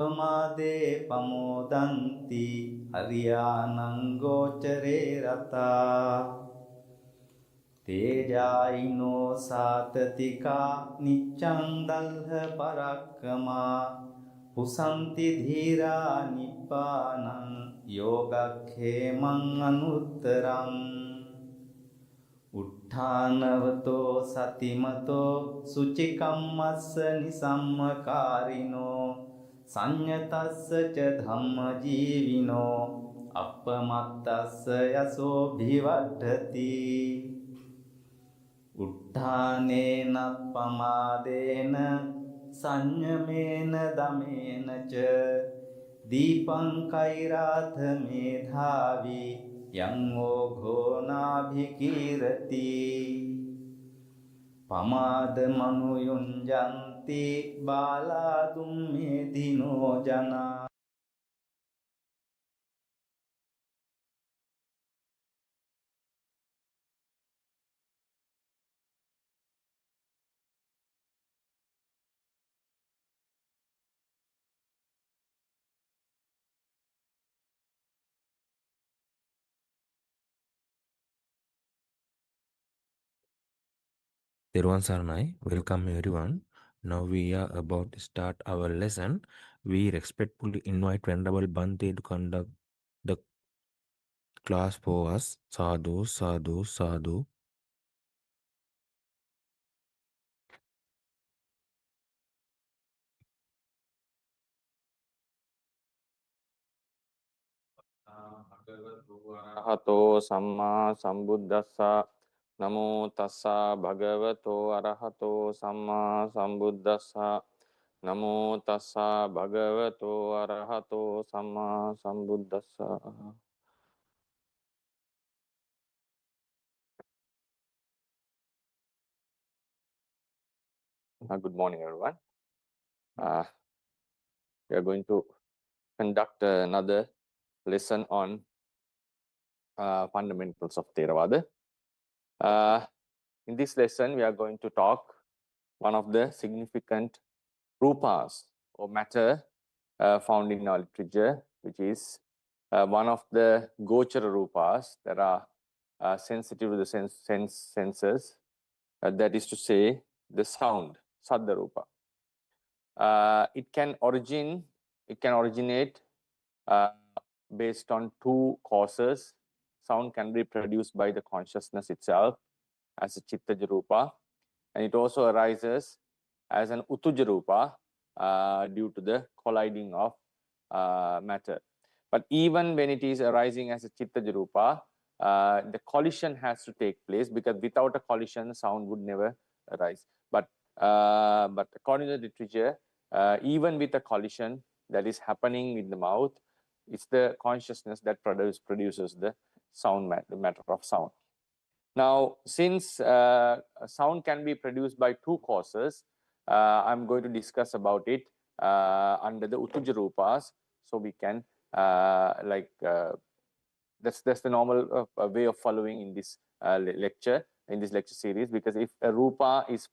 Pamade pamodanti Ariyanang gochare rata Tejaino satatika niccang dalha parakkama Pusanti dhira nippanang yogakhemang anuttaram Uttanavato satimato sucikamassa nisammakarino Sanyatasya ca dhamma jivino appamattassa yaso bhivaddhati Uttanena pamadena sanyamena damena ca Dipang kairatha medhavi yang ogho bhikirati Pamada manuyunjanti baladum medino jana Theravada Saranai, welcome everyone. Now we are about to start our lesson. We respectfully invite Venerable Bhante to conduct the class for us. Sadhu, sadhu, sadhu. Arahato samma sambuddhassa namo tassa bhagavato arahato samma sambuddhassa namo tassa bhagavato arahato samma sambuddhassa. Good morning, everyone. We are going to conduct another lesson on fundamentals of Theravada. In this lesson, we are going to talk one of the significant Rūpas or matter found in our literature, which is one of the Gochara Rūpas that are sensitive to the senses. That is to say, the sound, Saddha Rūpa. It can originate based on two causes. Sound can be produced by the consciousness itself as a Chittaja Rūpa, and it also arises as an Uttuja Rūpa due to the colliding of matter. But even when it is arising as a Chittaja Rūpa, the collision has to take place, because without a collision, sound would never arise. But according to the literature, even with a collision that is happening in the mouth, it's the consciousness that produces the sound, the matter of sound. Now, since sound can be produced by two causes, I'm going to discuss about it under the Uttuja Rūpas, so we can that's the normal way of following in this lecture series, because if a Rūpa is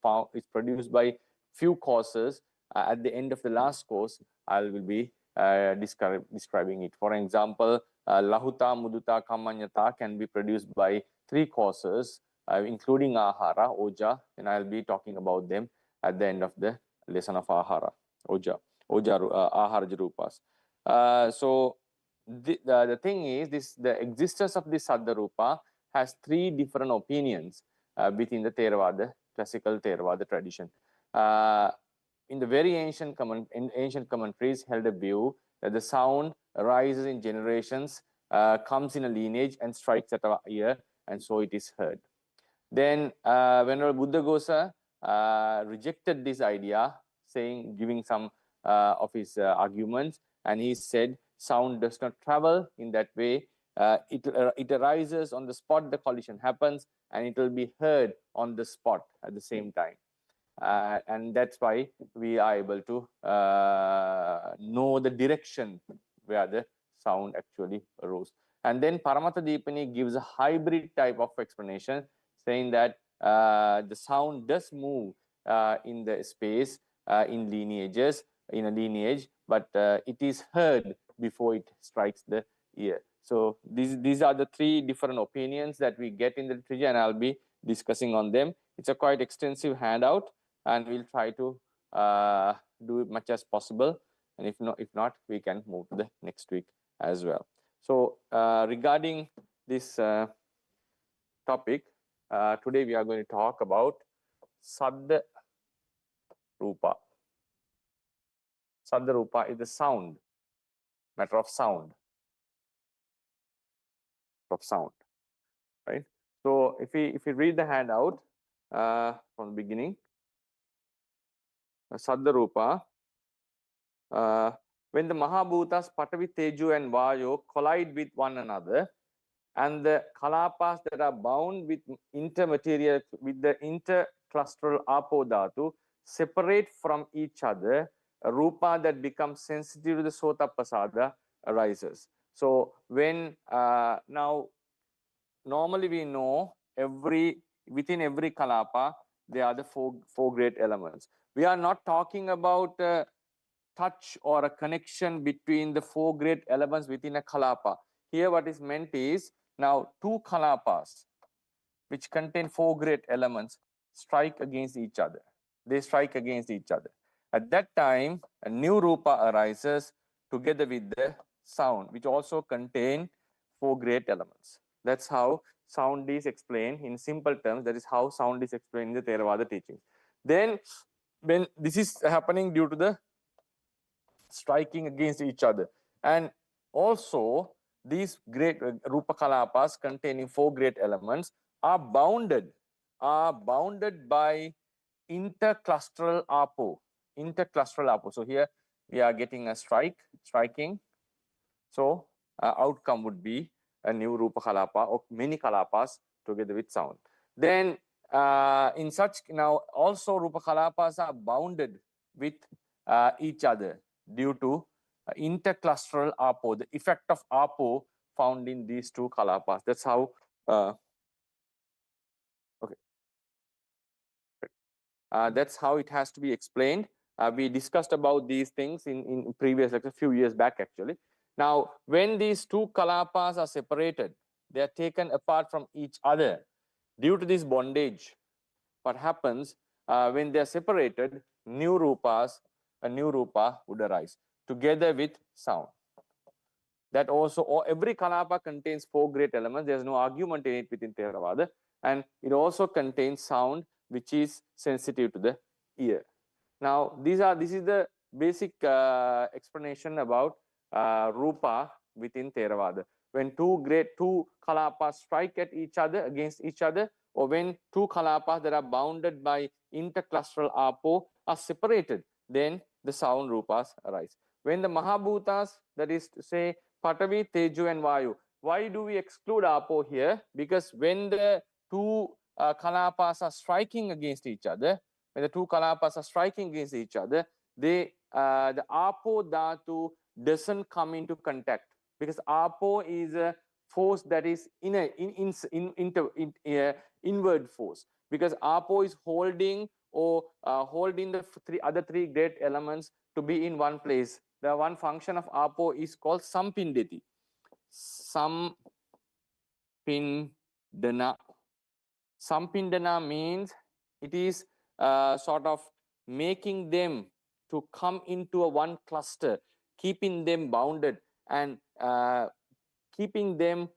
produced by few causes, at the end of the last course, I will be describing it. For example, Lahuta, Muduta, Kamanyata can be produced by three causes, including Ahara, Oja, and I'll be talking about them at the end of the lesson of Ahara, Oja, Ahara Rūpas. So the thing is, the existence of this Saddha Rūpa has three different opinions within the Theravada, classical Theravada tradition. In the very ancient commentaries held a view that the sound arises in generations, comes in a lineage and strikes at our ear, and so it is heard. Then Venerable Buddhaghosa rejected this idea, giving some of his arguments, and he said sound does not travel in that way. It arises on the spot the collision happens, and it will be heard on the spot at the same time. And that's why we are able to know the direction where the sound actually arose. And then Paramattha Dipani gives a hybrid type of explanation, saying that the sound does move in the space in lineages, in a lineage, but it is heard before it strikes the ear. So these are the three different opinions that we get in the literature, and I'll be discussing on them. It's a quite extensive handout, and we'll try to do it much as possible. And if not, we can move to the next week as well. So regarding this topic, today we are going to talk about Saddha Rūpa. Saddha Rūpa is the sound, matter of sound, right? So if we read the handout from the beginning, Saddha Rūpa, when the Mahabhutas, Patavi, Teju and Vayu collide with one another, and the kalapas that are bound with intermaterial, with the interclusteral apo dhatu, separate from each other, a rupa that becomes sensitive to the sotappasada arises. So when now normally we know within every kalapa there are the four great elements. We are not talking about touch or a connection between the four great elements within a kalapa. Here what is meant is, now two kalapas which contain four great elements strike against each other. They strike against each other. At that time, a new rupa arises together with the sound, which also contain four great elements. That's how sound is explained in simple terms. That is how sound is explained in the Theravada teachings. Then when this is happening due to the striking against each other, and also these great rupa kalapas containing four great elements are bounded by interclusteral apo. So here we are getting a striking. So outcome would be a new rupa kalapa or many kalapas together with sound. Then in such, now also rupa kalapas are bounded with each other due to interclusteral apo, the effect of apo found in these two kalapas. That's how that's how it has to be explained. We discussed about these things in previous lectures, a few years back actually. Now, when these two kalapas are separated, they are taken apart from each other due to this bondage. What happens when they are separated? A new rupa would arise together with sound. That also, or every kalapa contains four great elements. There's no argument in it within Theravada, and it also contains sound, which is sensitive to the ear. Now, this is the basic explanation about rupa within Theravada. When two kalapas strike at each other, against each other, or when two kalapas that are bounded by interclusteral apo are separated, then the sound rupas arise. When the Mahabhutas, that is to say Patavi, Teju and Vayu, why do we exclude apo here? Because when the two kalapas are striking against each other, the apo dhatu doesn't come into contact, because apo is a force that is inward force, because apo is holding the other three great elements to be in one place. The one function of apo is called sampindeti. Sampindana means it is sort of making them to come into a one cluster, keeping them bounded, and keeping them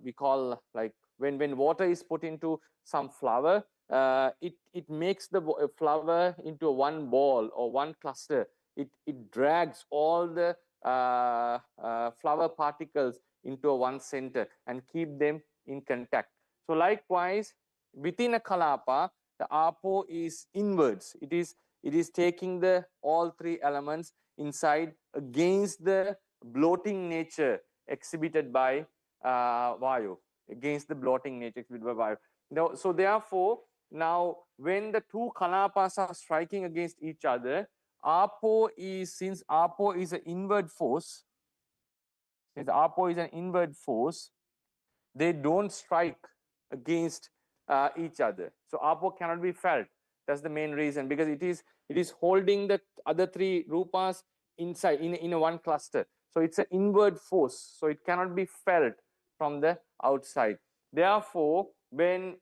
we call, like when water is put into some flower, it makes the flower into one ball or one cluster. It drags all the flower particles into one center and keep them in contact. So likewise, within a kalapa, the apo is inwards. It is taking the all three elements inside against the bloating nature exhibited by vayu, against the bloating nature exhibited by vayu. Now, so therefore, now when the two kalapas are striking against each other, since apo is an inward force, they don't strike against each other. So apo cannot be felt. That's the main reason, because it is holding the other three rupas inside in a one cluster. So it's an inward force, so it cannot be felt from the outside. Therefore, when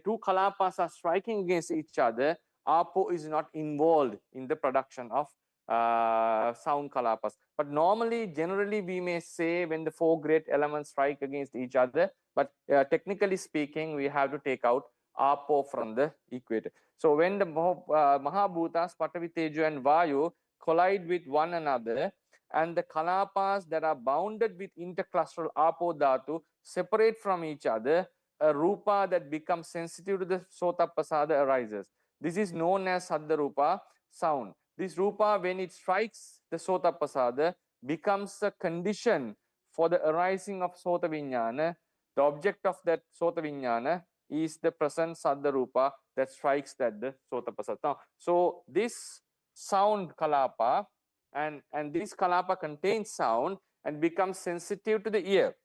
two kalapas are striking against each other, apo is not involved in the production of sound kalapas. But normally, generally, we may say when the four great elements strike against each other, but technically speaking, we have to take out apo from the equator. So when the Mahabhutas, Patavi, Tejo and Vayu collide with one another, and the kalapas that are bounded with interclusteral apo dhatu separate from each other, a rupa that becomes sensitive to the sotappasada arises. This is known as Saddha Rupa, sound. This rupa, when it strikes the sotappasada, becomes a condition for the arising of sota vijnana. The object of that sota vijnana is the present Saddha Rupa that strikes that the sotappasada. Now, so this sound kalapa, and this kalapa contains sound and becomes sensitive to the ear.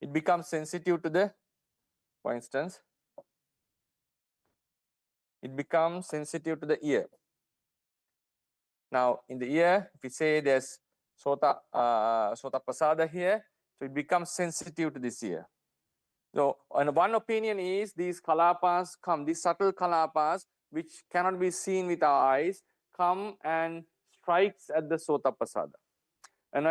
It becomes sensitive to the, for instance, it becomes sensitive to the ear. Now, in the ear, if we say there's sotappasada here, so it becomes sensitive to this ear. So, and one opinion is these kalapas come, these subtle kalapas, which cannot be seen with our eyes, come and strikes at the sotappasada. And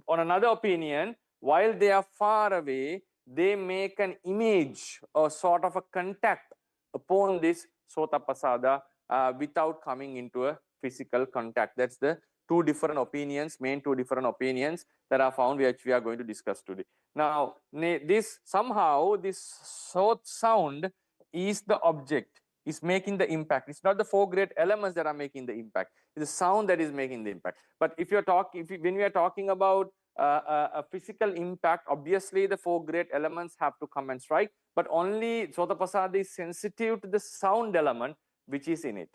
on another opinion, while they are far away, they make an image or sort of a contact upon this sotappasada without coming into a physical contact. That's the two different opinions, main two different opinions that are found, which we are going to discuss today. Now, this somehow this sound is the object, is making the impact. It's not the four great elements that are making the impact. It's the sound that is making the impact. But if you're talking, when we are talking about a physical impact, obviously the four great elements have to come and strike. But only sotappasada is sensitive to the sound element which is in it,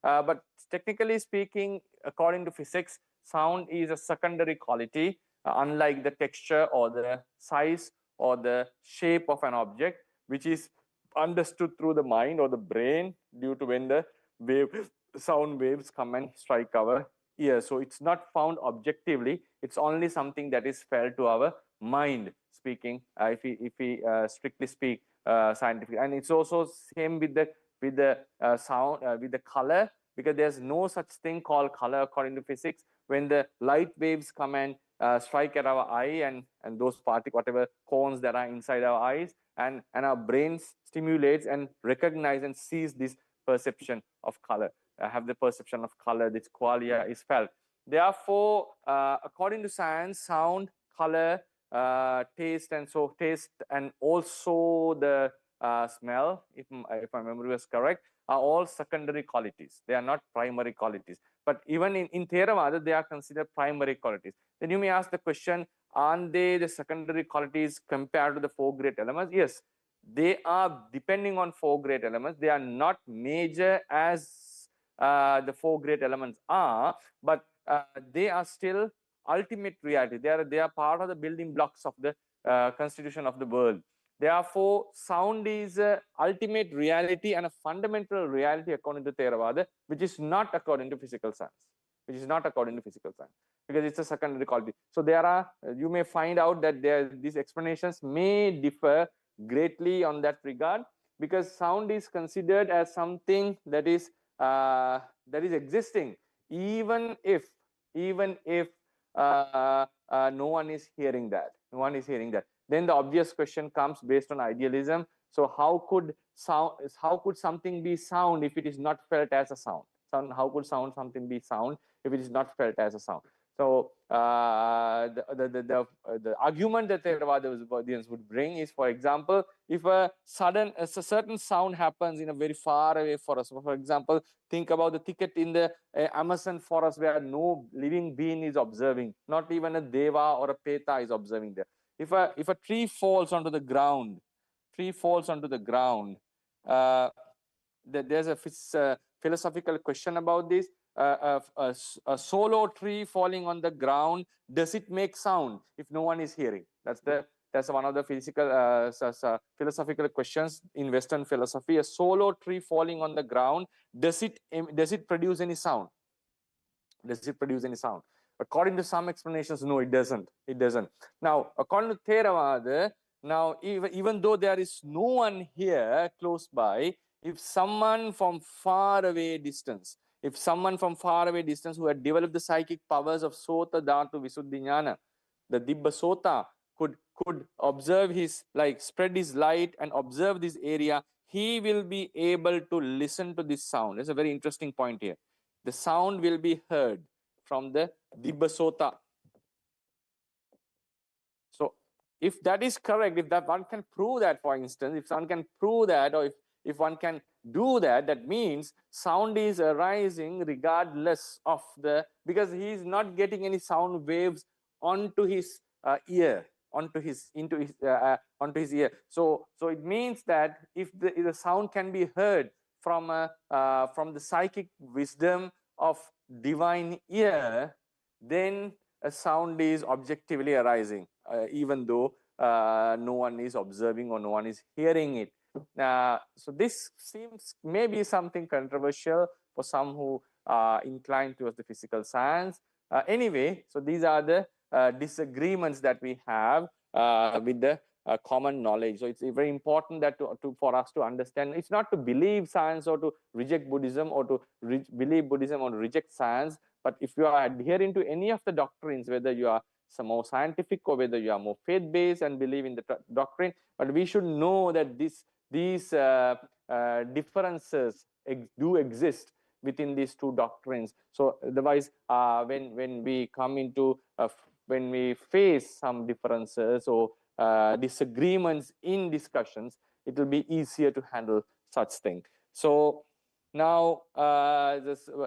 but technically speaking, according to physics, sound is a secondary quality, unlike the texture or the size or the shape of an object, which is understood through the mind or the brain due to when the sound waves come and strike our ear. So it's not found objectively. It's only something that is felt to our mind speaking, if we strictly speak scientifically. And it's also same with the sound, with the color, because there's no such thing called color according to physics. When the light waves come and strike at our eye, and those whatever cones that are inside our eyes, and our brains stimulates and recognize and sees this perception of color, have the perception of color, this qualia is felt. Therefore, according to science, sound, color, taste, and also the smell, if my memory was correct, are all secondary qualities. They are not primary qualities. But even in Theravada, they are considered primary qualities. Then you may ask the question, aren't they the secondary qualities compared to the four great elements? Yes, they are depending on four great elements. They are not major as the four great elements are, but they are still ultimate reality. They are part of the building blocks of the constitution of the world. Therefore, sound is a ultimate reality and a fundamental reality according to Theravada, which is not according to physical science. Because it's a secondary quality. So there are, you may find out that these explanations may differ greatly on that regard, because sound is considered as something that is existing, even if no one is hearing that. Then the obvious question comes based on idealism. So how could something be sound if it is not felt as a sound? How could something be sound if it is not felt as a sound? So the argument that Theravada Buddhists would bring is, for example, if a certain sound happens in a very far away forest. For example, think about the thicket in the Amazon forest where no living being is observing, not even a deva or a peta is observing there. If a tree falls onto the ground, there's a philosophical question about this. A solo tree falling on the ground, does it make sound if no one is hearing? That's the That's one of the philosophical questions in Western philosophy. A solo tree falling on the ground, does it produce any sound? Does it produce any sound? According to some explanations, no, it doesn't. It doesn't. Now, according to Theravada, now even though there is no one here close by, if someone from far away distance, who had developed the psychic powers of Sota, Dhatu, Visuddhi, Jnana, the Dibba Sota, could observe his, like, spread his light and observe this area, he will be able to listen to this sound. That's a very interesting point here. The sound will be heard from the Dibba Sota. So if that is correct, if that one can prove that, for instance, if someone can prove that, or if one can do that, that means sound is arising regardless of because he is not getting any sound waves onto his ear, onto his ear. So it means that if the sound can be heard from the psychic wisdom of divine ear, then a sound is objectively arising, even though no one is observing or no one is hearing it. So this seems maybe something controversial for some who are inclined towards the physical science. Anyway, so these are the disagreements that we have with the common knowledge. So it's very important that for us to understand, it's not to believe science or to reject Buddhism, or to believe Buddhism or reject science, but if you are adhering to any of the doctrines, whether you are some more scientific or whether you are more faith-based and believe in the doctrine, but we should know that these differences do exist within these two doctrines. So otherwise, when we come into when we face some differences or disagreements in discussions, it will be easier to handle such thing. So now,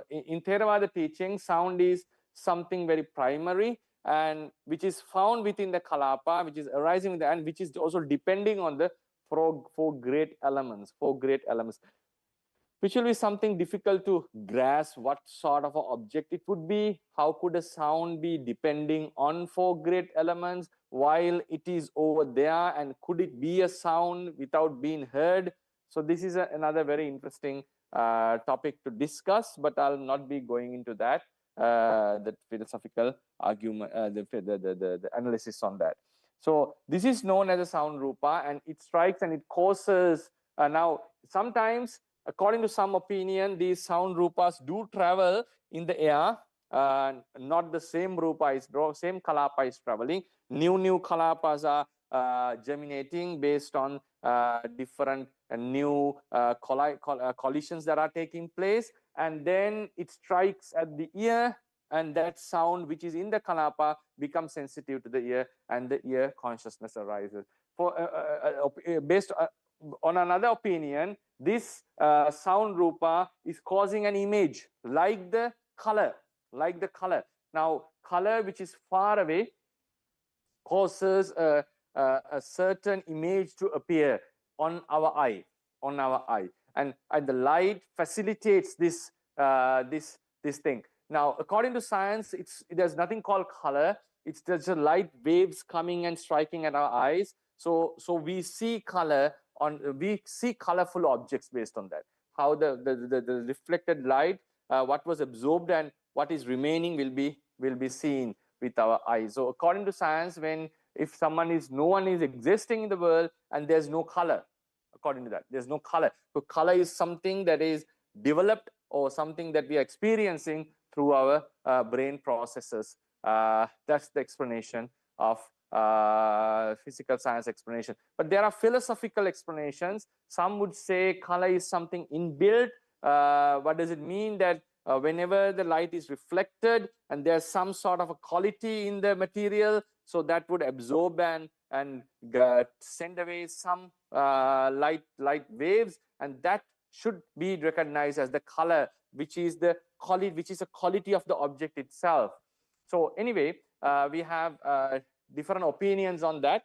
in Theravada teaching, sound is something very primary, and which is found within the kalapa, which is arising with the, and which is also depending on the four great elements, which will be something difficult to grasp what sort of an object it would be. How could a sound be depending on four great elements while it is over there, and could it be a sound without being heard? So this is another very interesting topic to discuss, but I'll not be going into that, the philosophical argument, the analysis on that. So this is known as a sound Rūpa, and it strikes and it causes. Now, sometimes, according to some opinion, these sound Rūpas do travel in the air. Not the same Rūpa is, same Kalapa is traveling. New Kalapas are germinating based on different new collisions that are taking place, and then it strikes at the ear, and that sound which is in the Kalapa becomes sensitive to the ear, and the ear consciousness arises. For based on another opinion, this sound Rūpa is causing an image like the color. Now, color which is far away causes a certain image to appear on our eye, and the light facilitates this thing. Now, according to science, there's nothing called color. It's just light waves coming and striking at our eyes. So we see color we see colorful objects based on that. How the reflected light, what was absorbed and what is remaining will be seen with our eyes. So according to science, if no one is existing in the world and there's no color, according to that, there's no color. So color is something that is developed or something that we are experiencing through our brain processes. That's the explanation of physical science explanation. But there are philosophical explanations. Some would say color is something inbuilt. What does it mean? That whenever the light is reflected and there's some sort of a quality in the material, so that would absorb and send away some light waves, and that should be recognized as the color, which is a quality of the object itself. So anyway, we have different opinions on that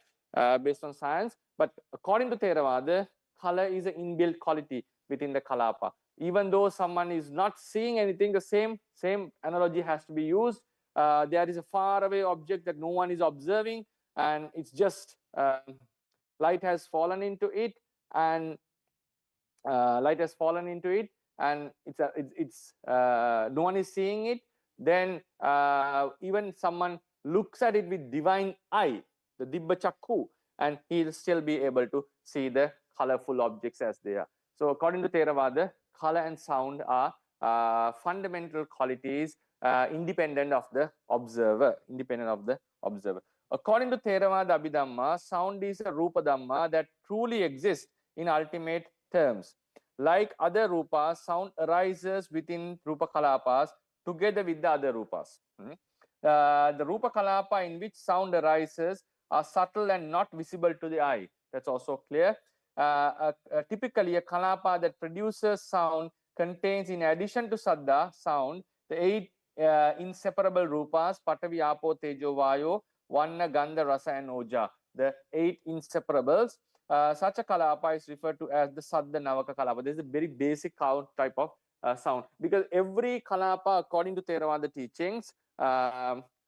based on science, but according to Theravada, color is an inbuilt quality within the Kalapa. Even though someone is not seeing anything, the same analogy has to be used. There is a faraway object that no one is observing. and it's just light has fallen into it, and light has fallen into it, and no one is seeing it, then even someone looks at it with divine eye, the dibba chakku, and he'll still be able to see the colorful objects as they are. So according to Theravada, color and sound are fundamental qualities independent of the observer. According to Theravada Abhidhamma, sound is a Rūpa Dhamma that truly exists in ultimate terms. Like other Rupas, sound arises within Rupa Kalapas together with the other Rupas. The Rupa Kalapa in which sound arises are subtle and not visible to the eye. That's also clear. Typically, a Kalapa that produces sound contains, in addition to Saddha, sound, the 8 inseparable Rupas, Patavi, Apo, Tejo, Vayo, Vanna, Gandha, Rasa, and Oja. The 8 inseparables. Such a Kalapa is referred to as the Saddha Navaka Kalapa. This is a very basic type of sound, because every Kalapa, according to Theravada teachings,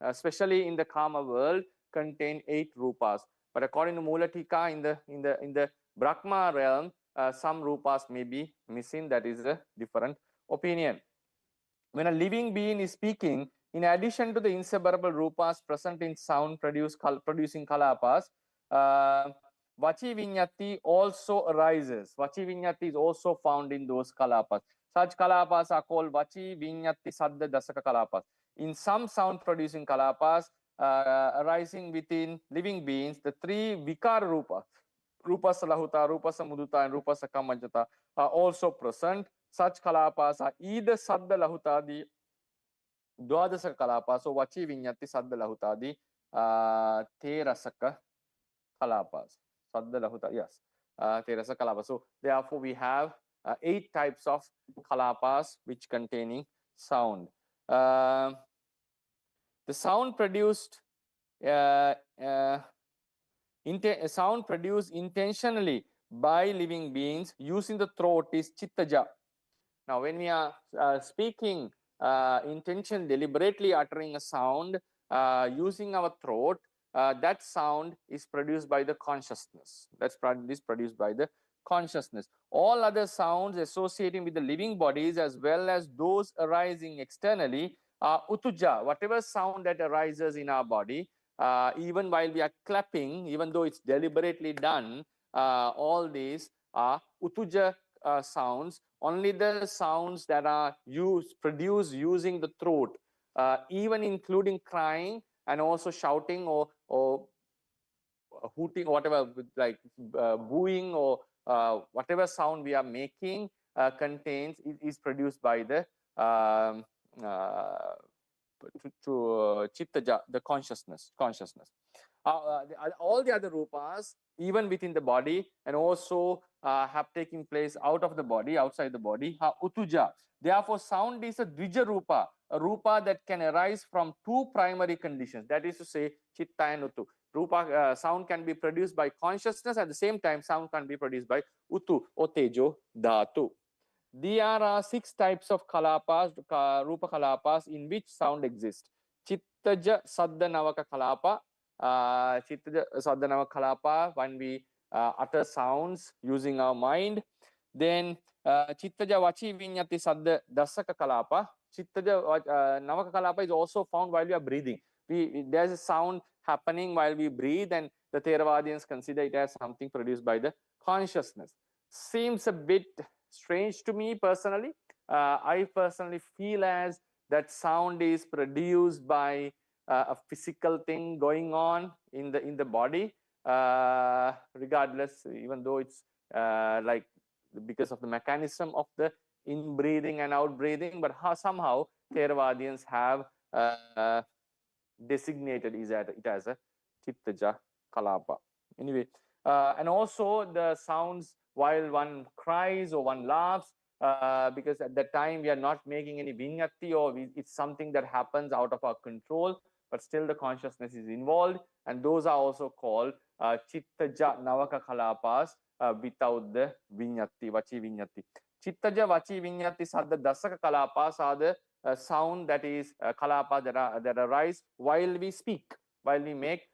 especially in the Kama world, contain 8 Rupas. But according to Mula Tika, in the Brahma realm, some Rupas may be missing. That is a different opinion. When a living being is speaking, in addition to the inseparable Rupas present in sound producing Kalapas, Vachi Vinyati also arises. Vachi Vinyati is also found in those Kalapas. Such Kalapas are called Vachi Vinyati Saddha Dasaka Kalapas. In some sound producing Kalapas arising within living beings, the 3 Vikara Rupas, Rupa Salahuta, Rupa Samuduta, and Rupa Sakamajata are also present. Such Kalapas are either Saddha Lahutadi, Dwadasaka Kalapas, so Vachi Vinyati Saddha Lahutadi, Terasaka Kalapas. Saddha Lahuta, yes, Terasaka Kalapas. So therefore, we have 8 types of Kalapas which containing sound. The sound produced sound produced intentionally by living beings using the throat is chittaja. Now, when we are speaking intention, deliberately uttering a sound using our throat, that sound is produced by the consciousness. That's produced by the consciousness. All other sounds associating with the living bodies, as well as those arising externally, are utuja. Whatever sound that arises in our body, even while we are clapping, even though it's deliberately done, all these are utuja sounds. Only the sounds that are produced using the throat, even including crying and also shouting or hooting, whatever, like booing or whatever sound we are making, is produced by the chittaja, the consciousness. All the other rupas, even within the body, and also have taken place out of the body, outside the body, are utuja. Therefore, sound is a dvija rupa, a rupa that can arise from 2 primary conditions. That is to say, chitta and utu. Rupa sound can be produced by consciousness. At the same time, sound can be produced by utu or tejo dhatu. There are 6 types of kalapas, rupa kalapas, in which sound exists. Chittaja saddha navaka kalapa. Chittaja saddha navaka kalapa, when we utter sounds using our mind. Then chittaja vachi vinyati saddha dasaka kalapa. Chittaja navaka kalapa is also found while we are breathing. There's a sound happening while we breathe, and the Theravadians consider it as something produced by the consciousness. Seems a bit strange to me personally. I personally feel as that sound is produced by a physical thing going on in the body, regardless, even though it's like because of the mechanism of the in breathing and out breathing, but somehow Theravadians have designated it as a chittaja kalapa. Anyway, and also the sounds while one cries or one laughs, because at that time we are not making any vinyati, or it's something that happens out of our control, but still the consciousness is involved, and those are also called chittaja navaka kalapas without the vinyati, vachi vinyati. Chittaja vachi vinyati saddha dasaka kalapas are the sound that is kalapa that arise while we speak, while we make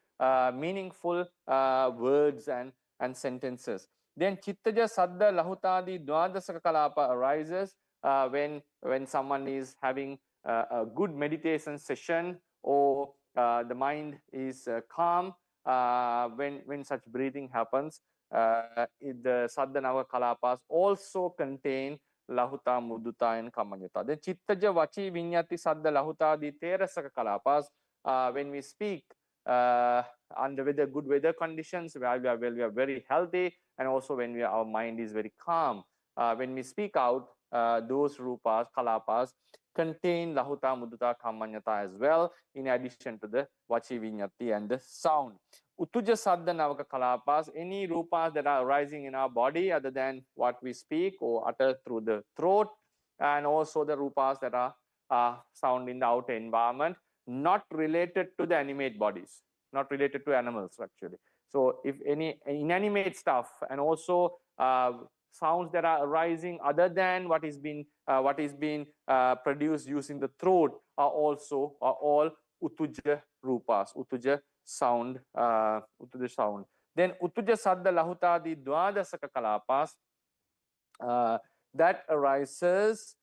meaningful words and sentences. Then chittaja, saddha, lahutadi, dwadasaka kalapa arises when someone is having a good meditation session, or the mind is calm. When such breathing happens, the saddha kalapas also contain lahuta, mudduta, and kamanyuta. Then chittaja, vachi, vinyati, saddha, lahutadi, terasaka kalapas, when we speak under good weather conditions, where we are very healthy, and also when our mind is very calm. When we speak out, those rupas, kalapas contain lahuta, mudduta, kamanyata as well, in addition to the vachi, vinyati, and the sound. Uttuja, saddha, navaka kalapas, any rupas that are arising in our body other than what we speak or utter through the throat, and also the rupas that are sound in the outer environment, not related to the animate bodies, not related to animals actually. So if any inanimate stuff, and also sounds that are arising other than what is being produced using the throat, are all uttuja rupas, uttuja sound, uttuja sound. Then uttuja, saddha, lahutadi, dwadasaka kalapas, that arises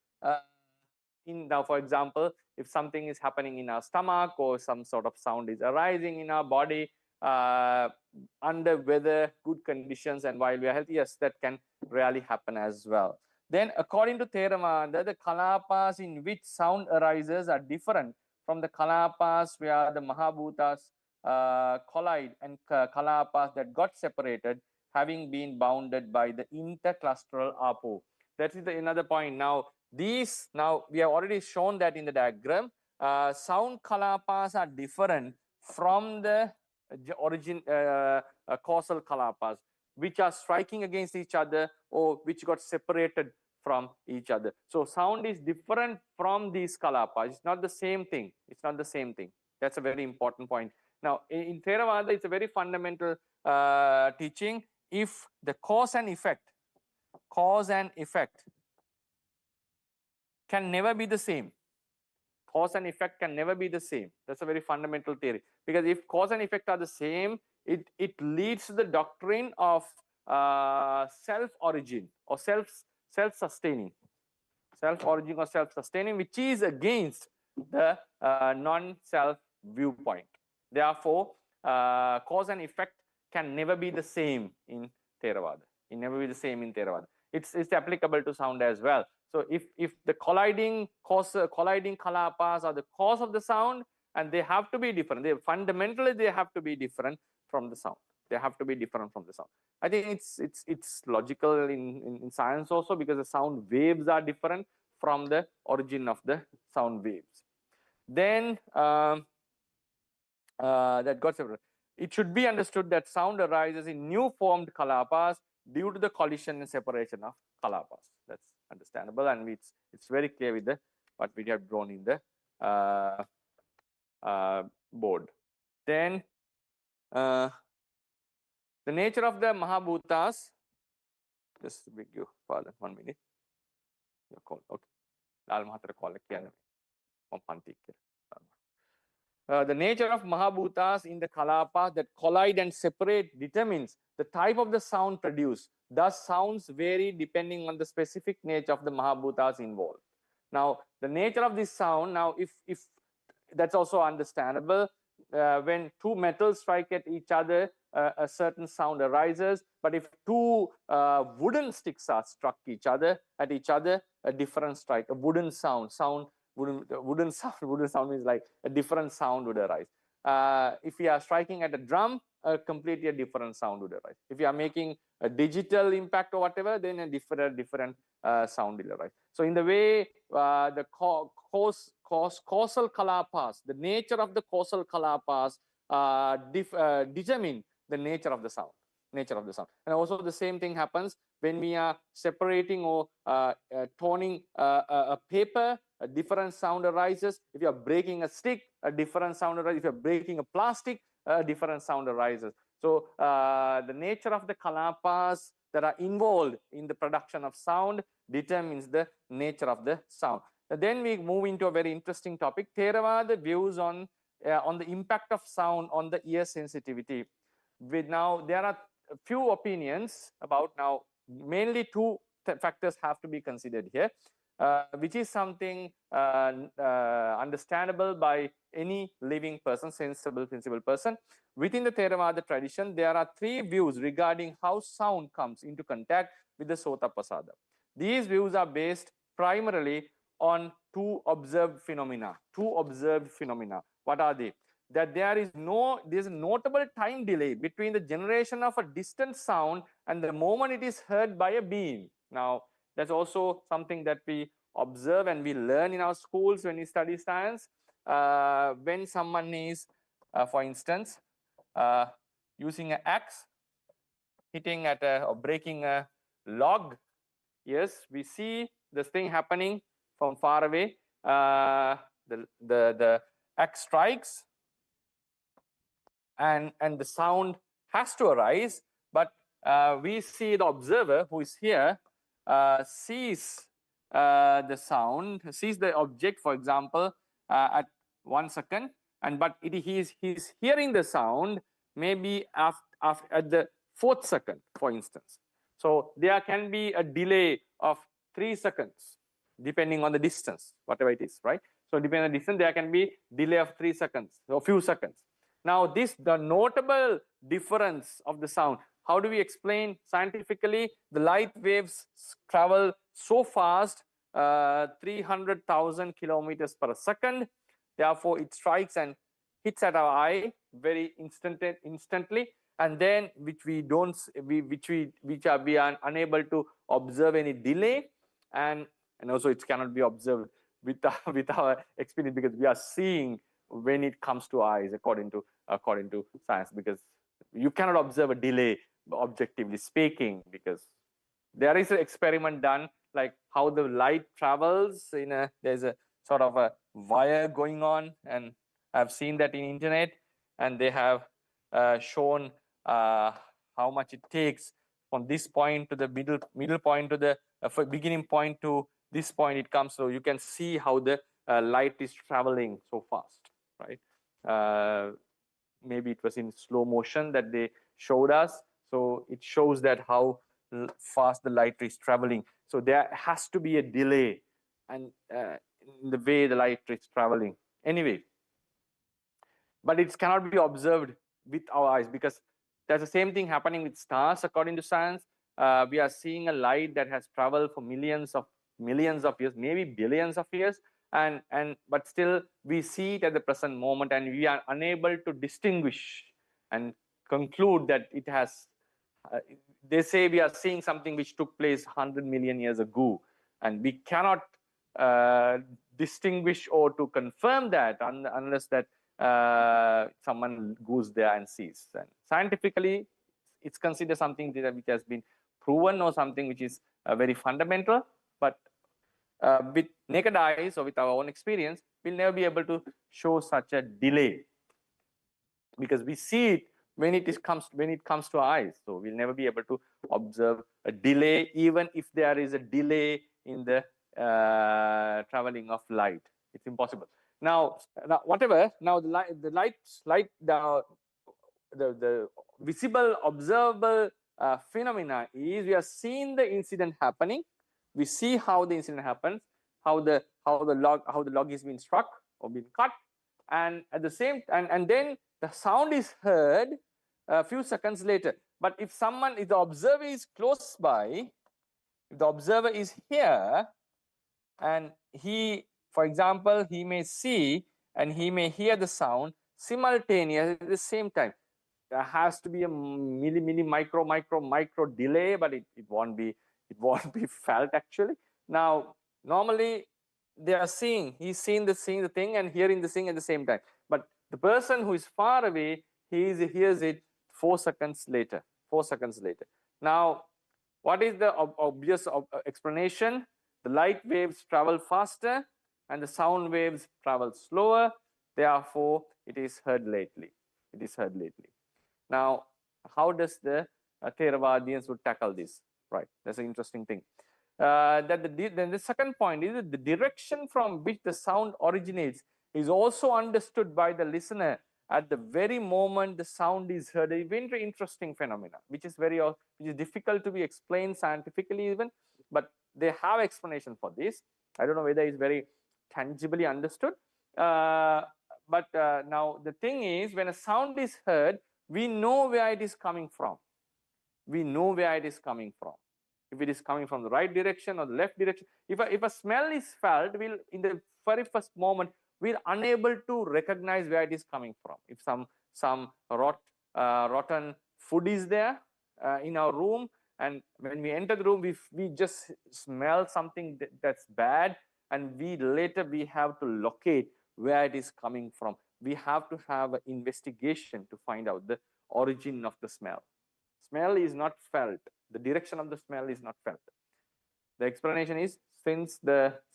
now, for example, if something is happening in our stomach, or some sort of sound is arising in our body under weather good conditions and while we are healthy, yes, that can really happen as well. Then according to Theravada, the kalapas in which sound arises are different from the kalapas where the Mahabhutas collide, and kalapas that got separated, having been bounded by the interclusteral apo. That is another point. Now we have already shown that in the diagram, sound kalapas are different from the origin causal kalapas, which are striking against each other or which got separated from each other. So sound is different from these kalapas. It's not the same thing. It's not the same thing. That's a very important point. Now in Theravada, it's a very fundamental teaching. If the cause and effect can never be the same. Cause and effect can never be the same. That's a very fundamental theory. Because if cause and effect are the same, it leads to the doctrine of self-origin or self-sustaining. Self-origin or self-sustaining, which is against the non-self viewpoint. Therefore, cause and effect can never be the same in Theravada. It never be the same in Theravada. It's applicable to sound as well. So if the colliding kalapas are the cause of the sound, and they have to be different, fundamentally they have to be different from the sound. They have to be different from the sound. I think it's logical in science also, because the sound waves are different from the origin of the sound waves. Then that got separated. It should be understood that sound arises in new formed kalapas due to the collision and separation of kalapas. That's understandable, and it's very clear with what we have drawn in the board. Then the nature of the Mahabhutas. Just beg you pardon, 1 minute. Your call. Okay. The nature of Mahabhutas in the kalapas that collide and separate determines the type of the sound produced. Thus, sounds vary depending on the specific nature of the Mahabhutas involved. Now, the nature of this sound, now if that's also understandable, when two metals strike at each other, a certain sound arises. But if two wooden sticks are struck at each other, a different strike, a wooden sound means like a different sound would arise. If we are striking at a drum, a completely different sound would arise. If you are making a digital impact or whatever, then a different sound will arise. So in the way the causal kalapas, the nature of the causal kalapas determine the nature of the sound. And also the same thing happens when we are separating or toning a paper. A different sound arises. If you are breaking a stick, a different sound arises. If you are breaking a plastic, a different sound arises. So the nature of the kalapas that are involved in the production of sound determines the nature of the sound. Then we move into a very interesting topic. Theravada views on on the impact of sound on the ear sensitivity. Now there are a few opinions about, now mainly two factors have to be considered here, which is something understandable by any living person, sensible person. Within the Theravada tradition, there are three views regarding how sound comes into contact with the Sota Pasada. These views are based primarily on two observed phenomena. What are they? That there's a notable time delay between the generation of a distant sound and the moment it is heard by a being. Now, that's also something that we observe and we learn in our schools when we study science. When someone is, for instance, using an axe, hitting at or breaking a log, yes, we see this thing happening from far away. The axe strikes, and the sound has to arise, but we see the observer who is here sees the sound, sees the object, for example, at 1 second, but he's hearing the sound maybe at the 4th second, for instance. So there can be a delay of 3 seconds depending on the distance, whatever it is, right? So depending on the distance, there can be delay of 3 seconds or few seconds. Now the notable difference of the sound, how do we explain scientifically? The light waves travel so fast, 300,000 kilometers per second. Therefore, it strikes and hits at our eye very instantly, and then we are unable to observe any delay, and also it cannot be observed with our experience, because we are seeing when it comes to eyes, according to science, because you cannot observe a delay objectively speaking, because there is an experiment done like how the light travels in there's a sort of a wire going on, and I've seen that in internet, and they have shown how much it takes from this point to the middle point to the beginning point to this point it comes. So you can see how the light is traveling so fast, right? Maybe it was in slow motion that they showed us. So it shows that how fast the light is traveling. So there has to be a delay and in the way the light is traveling. Anyway, but it cannot be observed with our eyes, because there's the same thing happening with stars. According to science, we are seeing a light that has traveled for millions of years, maybe billions of years, but still we see it at the present moment, and we are unable to distinguish and conclude that it has they say we are seeing something which took place 100 million years ago, and we cannot distinguish or to confirm that unless that someone goes there and sees. And scientifically, it's considered something which has been proven, or something which is very fundamental, but with naked eyes or with our own experience, we'll never be able to show such a delay, because we see it when it comes to our eyes. So we'll never be able to observe a delay, even if there is a delay in the traveling of light. It's impossible. Now whatever. Now the visible, observable phenomena is, we are seeing the incident happening. We see how the incident happens, how the log is being struck or being cut, and at the same and then the sound is heard a few seconds later. But if the observer is close by, if the observer is here, and for example, he may see and he may hear the sound simultaneously at the same time. There has to be a micro delay, but it won't be felt actually. Now, normally he's seeing the thing and hearing the thing at the same time. But the person who is far away, he hears it 4 seconds later. Now, what is the obvious explanation? The light waves travel faster and the sound waves travel slower. Therefore, it is heard lately. Now, how does the Theravadians would tackle this? Right, that's an interesting thing. Then the second point is that the direction from which the sound originates is also understood by the listener at the very moment the sound is heard. A very interesting phenomenon, which is difficult to be explained scientifically even, but they have explanation for this. I don't know whether it's very tangibly understood. Now the thing is, when a sound is heard, we know where it is coming from. We know where it is coming from. If it is coming from the right direction or the left direction. If a smell is felt, we'll, in the very first moment, we're unable to recognize where it is coming from. If some rotten food is there in our room, and when we enter the room, we just smell something that's bad, and later we have to locate where it is coming from. We have to have an investigation to find out the origin of the smell. Smell is not felt. The direction of the smell is not felt. The explanation is, since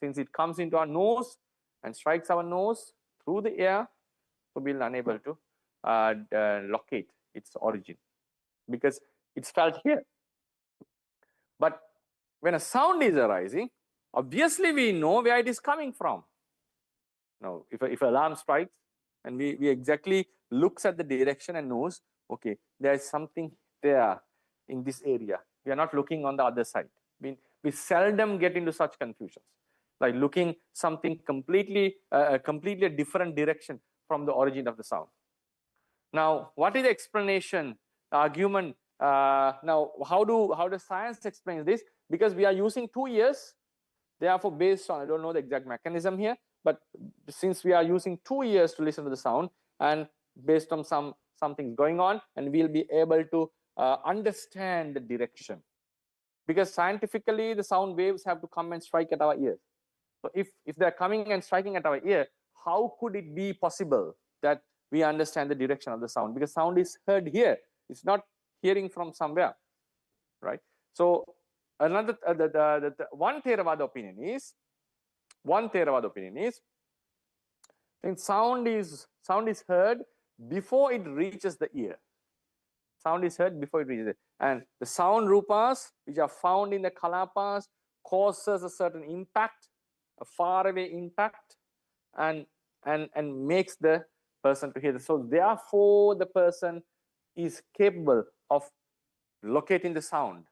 it comes into our nose and strikes our nose through the air, so we'll be unable to locate its origin because it's felt here. But when a sound is arising, obviously we know where it is coming from. Now, if an alarm strikes and we exactly looks at the direction and knows, okay, there is something there in this area. We are not looking on the other side. We seldom get into such confusions, like looking something completely a different direction from the origin of the sound. Now, what is the explanation, argument? Now, how does science explain this? Because we are using 2 ears, therefore, based on, I don't know the exact mechanism here, but since we are using 2 ears to listen to the sound, and based on something going on, and we'll be able to understand the direction. Because scientifically, the sound waves have to come and strike at our ears. So if they're coming and striking at our ear, how could it be possible that we understand the direction of the sound? Because sound is heard here. It's not hearing from somewhere, right? So another one Theravada opinion is, then sound is heard before it reaches the ear. Sound is heard before it reaches it. And the sound rupas, which are found in the kalapas, causes a certain impact, a faraway impact, and makes the person to hear this. So therefore, the person is capable of locating the sound.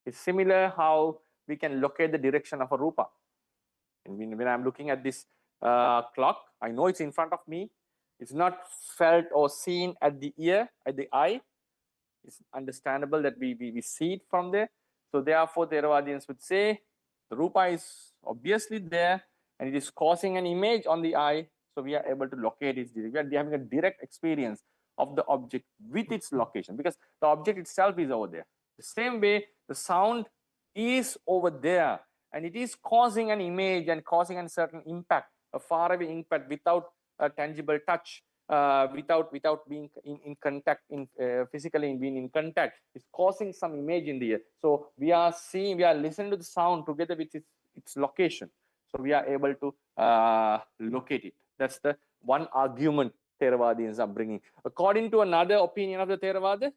It's similar how we can locate the direction of a rupa. And when I'm looking at this clock, I know it's in front of me. It's not felt or seen at the ear, at the eye. It's understandable that we see it from there. So therefore, Theravadians would say the rupa is obviously there and it is causing an image on the eye. So we are able to locate it. We are having a direct experience of the object with its location, because the object itself is over there. The same way, the sound is over there and it is causing an image and causing a certain impact, a faraway impact without a tangible touch, without being in contact, physically being in contact. It's causing some image in the ear. So we are listening to the sound together with its location. So we are able to locate it. That's the one argument Theravadians are bringing. According to another opinion of the Theravada,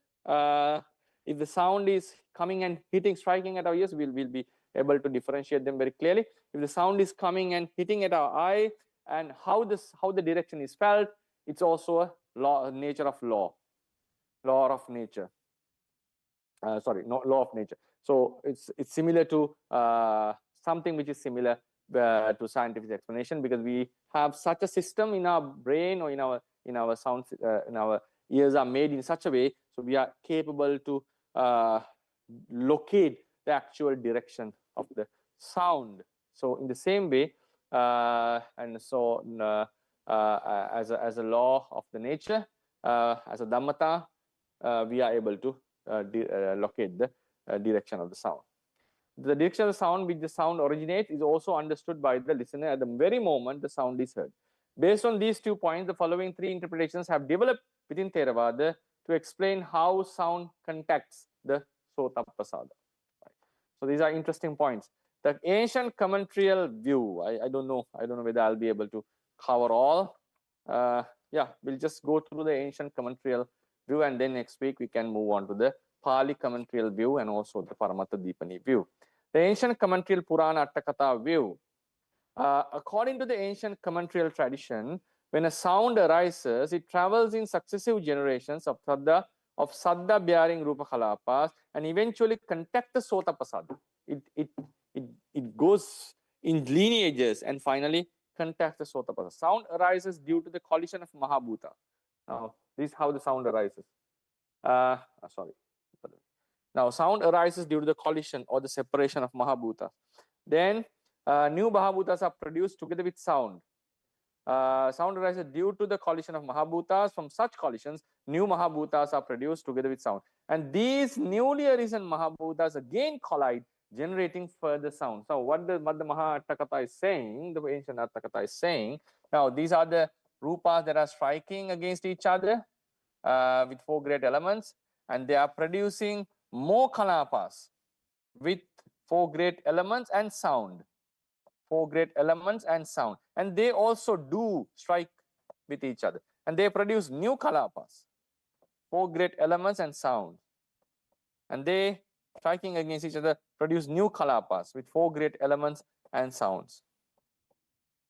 if the sound is coming and hitting, striking at our ears, we'll be able to differentiate them very clearly. If the sound is coming and hitting at our eye, and how the direction is felt, it's also a law of nature. Law of nature. So it's similar to something which is similar to scientific explanation, because we have such a system in our brain or in our sound, in our ears are made in such a way, so we are capable to locate the actual direction of the sound. So in the same way, as a law of the nature, as a dhammata, we are able to locate the direction of the sound. The direction of the sound which the sound originates is also understood by the listener at the very moment the sound is heard. Based on these 2 points, the following 3 interpretations have developed within Theravada to explain how sound contacts the sotappasada. Right. So these are interesting points. The ancient commentarial view, I don't know whether I'll be able to cover all. Yeah, we'll just go through the ancient commentarial view, and then next week we can move on to the Pali commentarial view and also the Paramattha Dipani view. The ancient commentarial Purana Attakatha view According to the ancient commentarial tradition, when a sound arises, it travels in successive generations of saddha bearing Rūpa kalapas and eventually contact the sota pasada. It goes in lineages and finally contacts the sota pasada. Sound arises due to the collision of Mahabhuta. Now, this is how the sound arises. Sorry. Now, sound arises due to the collision or the separation of Mahabhuta. Then, new Mahabhutas are produced together with sound. Sound arises due to the collision of Mahabhutas. From such collisions, new Mahabhutas are produced together with sound. And these newly arisen Mahabhutas again collide, generating further sound. So, what the Maha-Atthakatha is saying, the ancient Atthakatha is saying, now these are the Rūpas that are striking against each other with 4 great elements, and they are producing more Kalapas with 4 great elements and sound. 4 great elements and sound, and they also do strike with each other, and they produce new kalapas, 4 great elements and sound, and they striking against each other produce new kalapas with 4 great elements and sounds.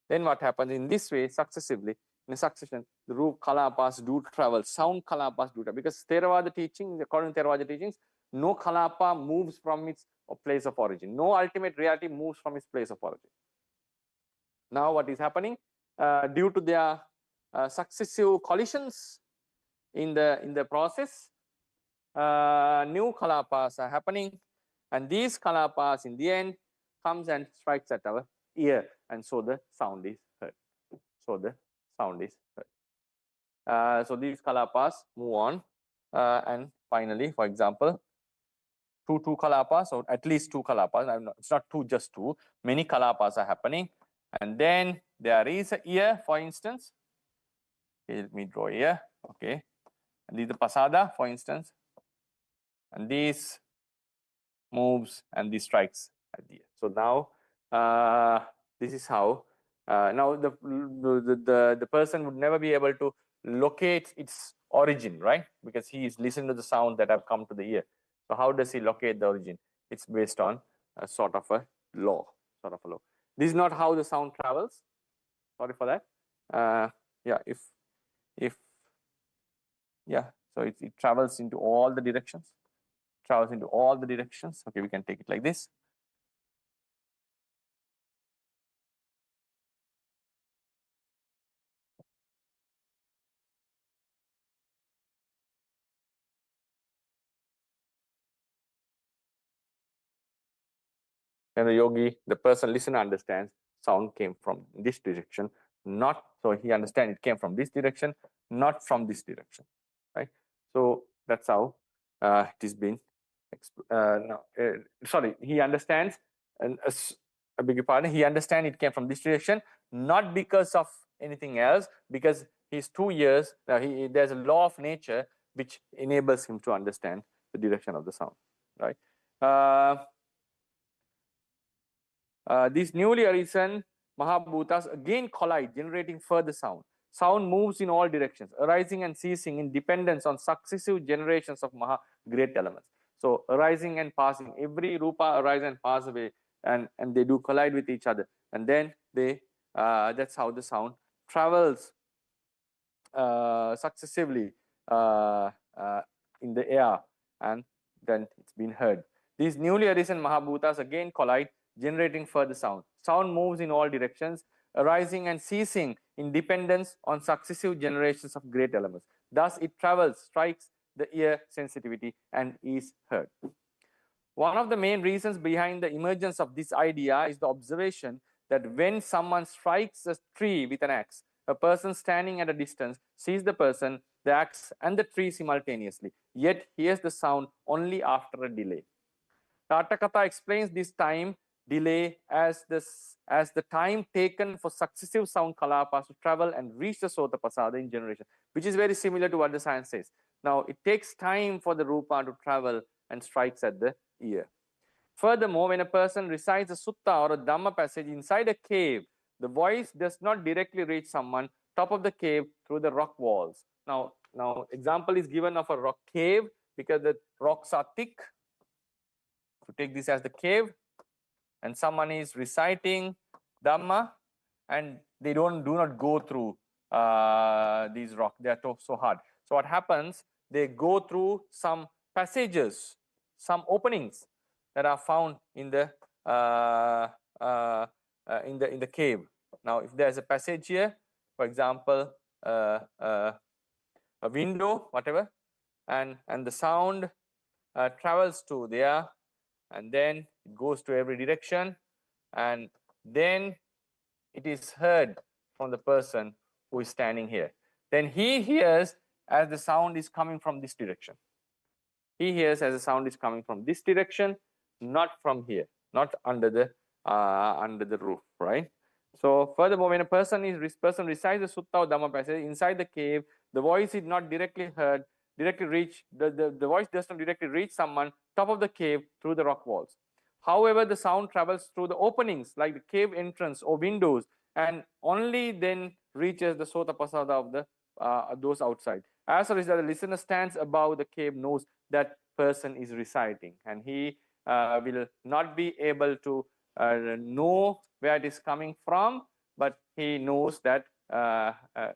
Then what happens in this way successively, in a succession, the root kalapas do travel, sound kalapas do travel, because Theravada teaching, according to Theravada teachings, no kalapa moves from its place of origin, no ultimate reality moves from its place of origin. Now what is happening, due to their successive collisions in the process, new kalapas are happening, and these kalapas in the end comes and strikes at our ear, and so the sound is heard. So the sound is heard. So these kalapas move on, and finally, for example, two kalapas, or at least 2 kalapas. It's not 2, just 2. Many kalapas are happening. And then there is a ear, for instance. Okay, let me draw here. Okay. And this is the pasada, for instance. And this moves and this strikes at the ear. So now this is how now the person would never be able to locate its origin, right? Because he is listening to the sound that have come to the ear. So how does he locate the origin? It's based on a sort of a law. This is not how the sound travels. Sorry for that. Yeah, so it travels into all the directions. Okay, we can take it like this. And the yogi, the person listener understands sound came from this direction, not so he understands it came from this direction, not from this direction, right? So that's how it is been. Sorry, he understands, and I beg your pardon, he understands it came from this direction, not because of anything else, because his 2 years, there's a law of nature which enables him to understand the direction of the sound, right? These newly arisen Mahabhutas again collide, generating further sound. Sound moves in all directions, arising and ceasing in dependence on successive generations of Maha great elements. So arising and passing, every Rūpa arise and pass away, and they do collide with each other. And then that's how the sound travels successively in the air, and then it's been heard. These newly arisen Mahabhutas again collide, generating further sound. Sound moves in all directions, arising and ceasing in dependence on successive generations of great elements. Thus, it travels, strikes the ear sensitivity, and is heard. One of the main reasons behind the emergence of this idea is the observation that when someone strikes a tree with an axe, a person standing at a distance sees the person, the axe, and the tree simultaneously, yet hears the sound only after a delay. Atthakatha explains this time delay as the time taken for successive sound kalapas to travel and reach the sota pasada in generation, which is very similar to what the science says. Now, it takes time for the Rūpa to travel and strikes at the ear. Furthermore, when a person recites a sutta or a Dhamma passage inside a cave, the voice does not directly reach someone top of the cave through the rock walls. Now example is given of a rock cave because the rocks are thick. To take this as the cave, and someone is reciting Dhamma, and they do not go through these rocks. They are so hard. So what happens? They go through some passages, some openings that are found in the in the cave. Now, if there's a passage here, for example, a window, whatever, and the sound travels to there, and then it goes to every direction, and then it is heard from the person who is standing here. Then he hears as the sound is coming from this direction. He hears as the sound is coming from this direction, not from here, not under the roof, right? So furthermore, when a person recites the Sutta or Dhamma passage inside the cave, the voice is not directly heard, directly reach, the voice does not directly reach someone top of the cave through the rock walls. However, the sound travels through the openings like the cave entrance or windows, and only then reaches the Sotaprasada of the those outside. As a result, the listener stands above the cave, knows that person is reciting, and he will not be able to know where it is coming from, but he knows that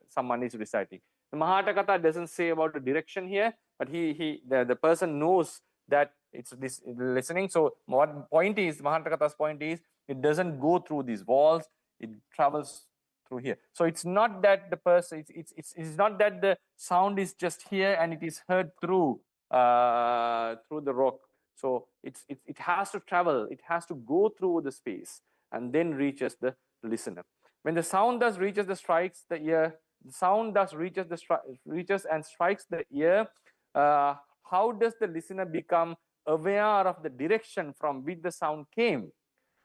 someone is reciting. The Mahatthakatha doesn't say about the direction here, but the person knows that it's this listening. So what point is, Mahatthakatha's point is, it doesn't go through these walls, it travels through here. So it's not that the person, it's not that the sound is just here and it is heard through the rock. So it has to travel, it has to go through the space and then reaches the listener. When the sound thus reaches the strikes the ear, the sound thus reaches and strikes the ear, how does the listener become aware of the direction from which the sound came?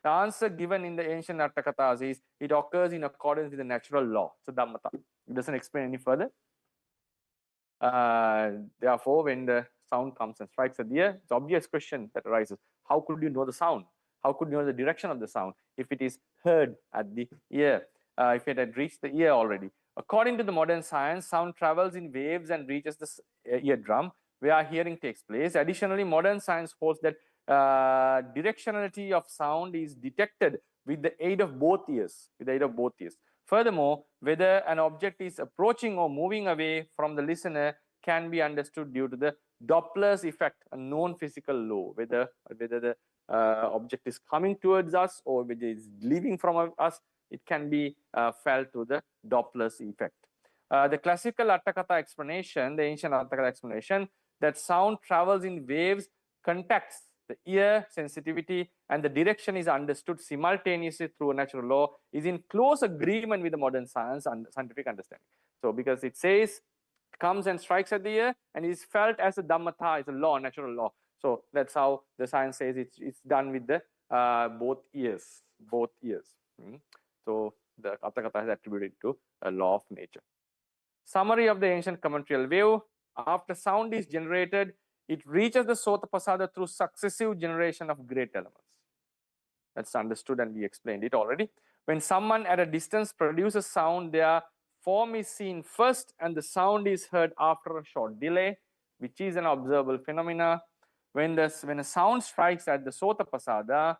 The answer given in the ancient Attakathas is it occurs in accordance with the natural law. So Dhammata. It doesn't explain any further. Therefore, when the sound comes and strikes at the ear, it's obvious question that arises. How could you know the sound? How could you know the direction of the sound if it is heard at the ear, if it had reached the ear already? According to the modern science, sound travels in waves and reaches the eardrum, where hearing takes place. Additionally, modern science holds that directionality of sound is detected with the aid of both ears. Furthermore, whether an object is approaching or moving away from the listener can be understood due to the Doppler's effect, a known physical law. Whether the object is coming towards us or whether it is leaving from us, it can be felt through the Doppler's effect. The classical Atthakatha explanation, the ancient Atthakatha explanation, that sound travels in waves, contacts the ear sensitivity, and the direction is understood simultaneously through a natural law, is in close agreement with the modern science and scientific understanding. So because it says it comes and strikes at the ear and is felt as a dhammata, is a law, natural law. So that's how the science says it's done with the both ears. So the Atthakatha is attributed to a law of nature. Summary of the ancient commentarial view: after sound is generated, it reaches the Sotaprasada through successive generation of great elements. That's understood and we explained it already. When someone at a distance produces sound, their form is seen first and the sound is heard after a short delay, which is an observable phenomena. When a sound strikes at the Sotaprasada,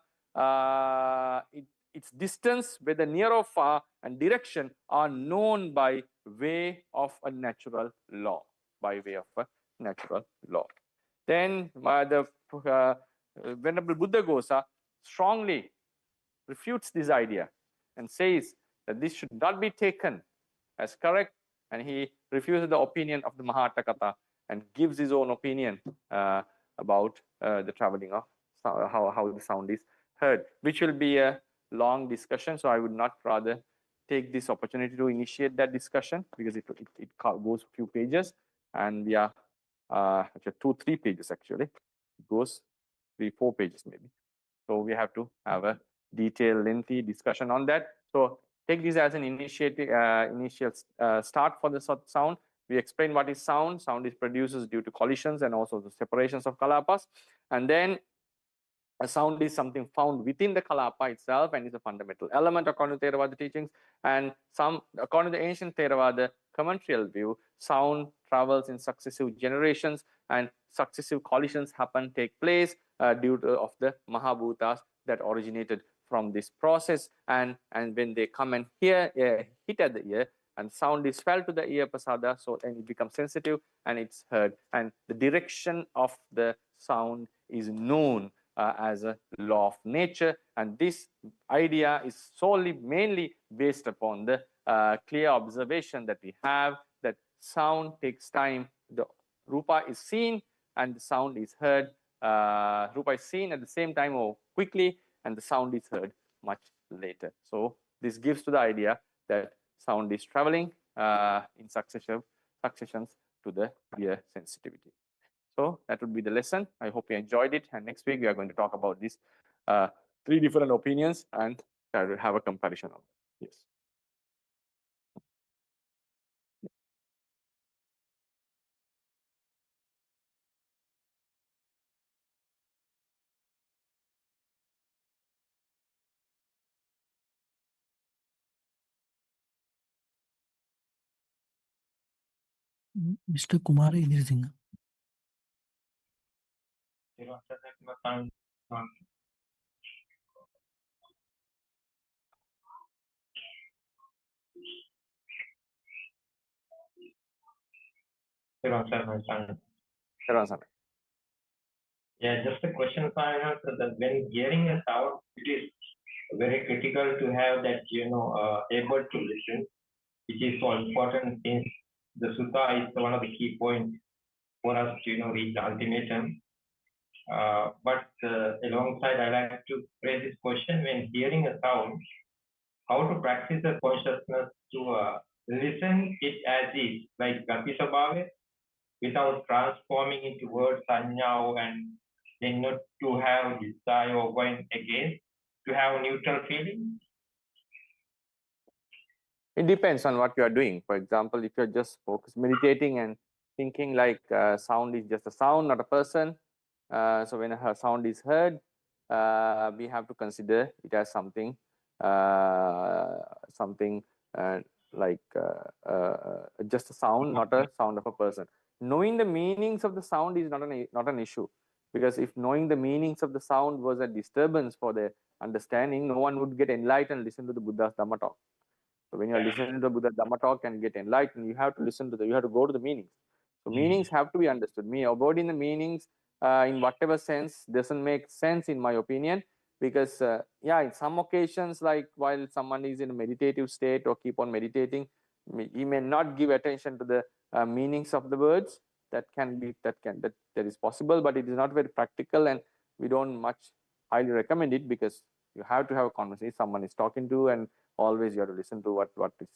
its distance, whether near or far, and direction are known by way of a natural law. Then the Venerable Buddhaghosa strongly refutes this idea and says that this should not be taken as correct, and he refuses the opinion of the Mahatthakatha and gives his own opinion about the traveling of how the sound is heard, which will be a long discussion. So I would not rather take this opportunity to initiate that discussion because it goes a few pages, and we are 2-3 pages actually. It goes 3-4 pages maybe. So we have to have a detailed, lengthy discussion on that. So take this as an initial start for the sound. We explain what is sound. Sound is produced due to collisions and also the separations of kalapas. And then a sound is something found within the kalapa itself and is a fundamental element according to Theravada teachings. And according to the ancient Theravada commentarial view, sound travels in successive generations and successive collisions take place due to the Mahabhutas that originated from this process, and when they come and hit at the ear, and sound is felt to the ear pasada, so then it becomes sensitive and it's heard, and the direction of the sound is known as a law of nature. And this idea is solely mainly based upon the clear observation that we have that sound takes time. The Rūpa is seen and the sound is heard. Rūpa is seen at the same time or quickly, and the sound is heard much later. So this gives to the idea that sound is traveling in successions to the ear sensitivity. So that would be the lesson. I hope you enjoyed it. And next week we are going to talk about these 3 different opinions and have a comparison of them. Yes. Mr. Kumar Indrasingh. Yeah, just a question for that when hearing a sound, it is very critical to have that, able to listen, which is so important since the sutta is one of the key points for us to, reach the ultimate. But alongside, I like to raise this question: when hearing a sound, how to practice the consciousness to listen it as is, like Gati Sabhave, without transforming into words, sanyao, and then not to have desire or going against, to have a neutral feeling? It depends on what you are doing. For example, if you're just meditating and thinking like sound is just a sound, not a person. So when a sound is heard, we have to consider it as something, like just a sound, not a sound of a person. Knowing the meanings of the sound is not an issue, because if knowing the meanings of the sound was a disturbance for the understanding, no one would get enlightened. Listen to the Buddha's Dhamma talk. So when you are listening to the Buddha Dhamma talk and get enlightened, you have to listen to you have to go to the meanings. So meanings have to be understood. Avoiding the meanings in whatever sense doesn't make sense in my opinion, because in some occasions, like while someone is in a meditative state or keep on meditating, he may not give attention to the meanings of the words. That is possible, but it is not very practical, and we don't much highly recommend it, because you have to have a conversation. Someone is talking to, and always you have to listen to what is